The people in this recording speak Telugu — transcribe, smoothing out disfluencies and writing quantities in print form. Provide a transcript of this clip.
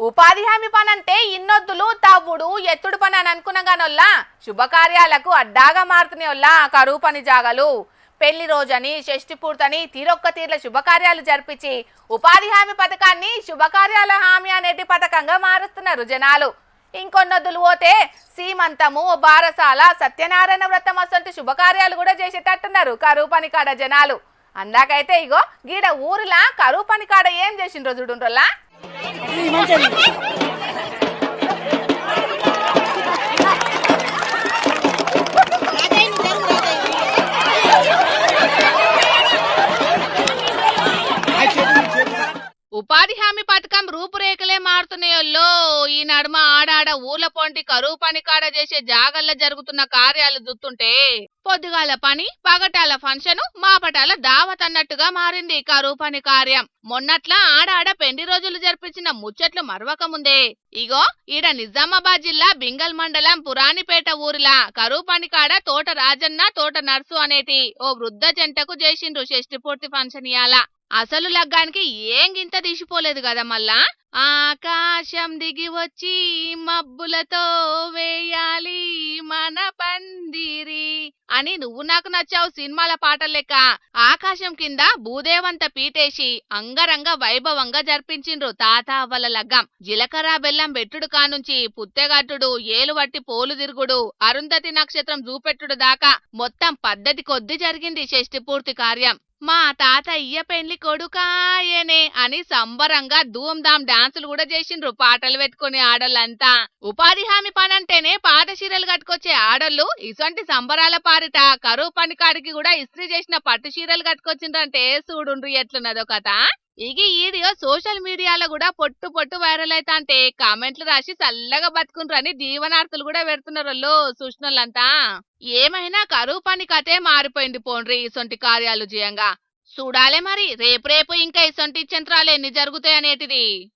ఉపాధి హామీ పని అంటే ఇన్నొద్దులు తవ్వుడు ఎత్తుడు పని అని అనుకున్నగానొల్లా శుభకార్యాలకు అడ్డాగా మారుతున్నాయొల్లా కరువు పని జాగలు పెళ్లి రోజని షష్ఠి పూర్తని తీరొక్క తీర్ల శుభకార్యాలు జరిపించి ఉపాధి హామీ పథకాన్ని శుభకార్యాల హామీ అనేటి పథకంగా మారుస్తున్నారు జనాలు. ఇంకొన్నొద్దులు పోతే సీమంతము బారసాల సత్యనారాయణ వ్రతం అసంటి శుభకార్యాలు కూడా చేసేటట్టున్నారు కరువు పని కాడ జనాలు. అందాకైతే ఇగో గీడ ఊరిలా కరువు పని కాడ ఏం చేసిండ్రో చూడుండ్రోలా. ఉపాధి హామీ పథకం రూపురేఖలే మారుతున్నాయో. ఈ నడుమ ఆడాడ ఊర్ల పొంటి కరువు పని కాడ చేసే జాగల్లో జరుగుతున్న కార్యాలు చూస్తుంటే పొద్దుగాల పని పగటాల ఫంక్షన్ మాపటాల దావత్ అన్నట్టుగా మారింది కరువు పని కార్యం. మొన్నట్లా ఆడాడ పెండి రోజులు జరిపించిన ముచ్చట్లు మరవక ముందే ఇగో ఈడ నిజామాబాద్ జిల్లా బింగల్ మండలం పురాణిపేట ఊరిలా కరువు పని కాడ తోట రాజన్న తోట నర్సు అనేటి ఓ వృద్ధ జంటకు చేసిండ్రు షష్ఠి పూర్తి ఫంక్షన్ ఇయాల. అసలు లగ్గానికి ఏం గింత తీసిపోలేదు కదా మళ్ళా. ఆకాశం దిగి వచ్చి మబ్బులతో వేయాలి మన పందిరి అని నువ్వు నాకు నచ్చావు సినిమాల పాటల లెక్క ఆకాశం కింద భూదేవంత పీటేసి అంగరంగ వైభవంగా జరిపించిండ్రు తాత అవ్వల లగ్గం. జీలకర్ర బెల్లం బెట్టుడు కానుంచి పుత్తెగట్టుడు ఏలు వట్టి పోలు తిరుగుడు అరుంధతి నక్షత్రం చూపెట్టుడు దాకా మొత్తం పద్ధతి కొద్ది జరిగింది షష్ఠి పూర్తి కార్యం. మా తాత ఇయ్య పెండ్లి కొడుకాయనే అని సంబరంగా ధూమ్ధాం డాన్సులు కూడా చేసిండ్రు పాటలు పెట్టుకుని ఆడోళ్ళంతా. ఉపాధి హామీ పని అంటేనే పాత చీరలు కట్టుకొచ్చే ఆడోళ్ళు ఇసొంటి సంబరాల పారిట కరువు పని కాడికి కూడా ఇస్త్రీ చేసిన పట్టు చీరలు కట్టుకొచ్చిండ్రంటే చూడుండ్రు ఎట్లున్నదో కథ. ఇక ఈ వీడియో సోషల్ మీడియాలో కూడా పొట్టు పొట్టు వైరల్ అవుతా అంటే కామెంట్లు రాసి చల్లగా బతుకుండ్రని దీవనార్థులు కూడా పెడుతున్నారు చూసినోళ్ళంతా. ఏమైనా కరువు పని కథే మారిపోయింది పోండ్రి ఇసొంటి కార్యాలు చేయంగా. చూడాలే మరి రేపు ఇంకా ఇసొంటి చంత్రాలు ఎన్ని జరుగుతాయనేటిది.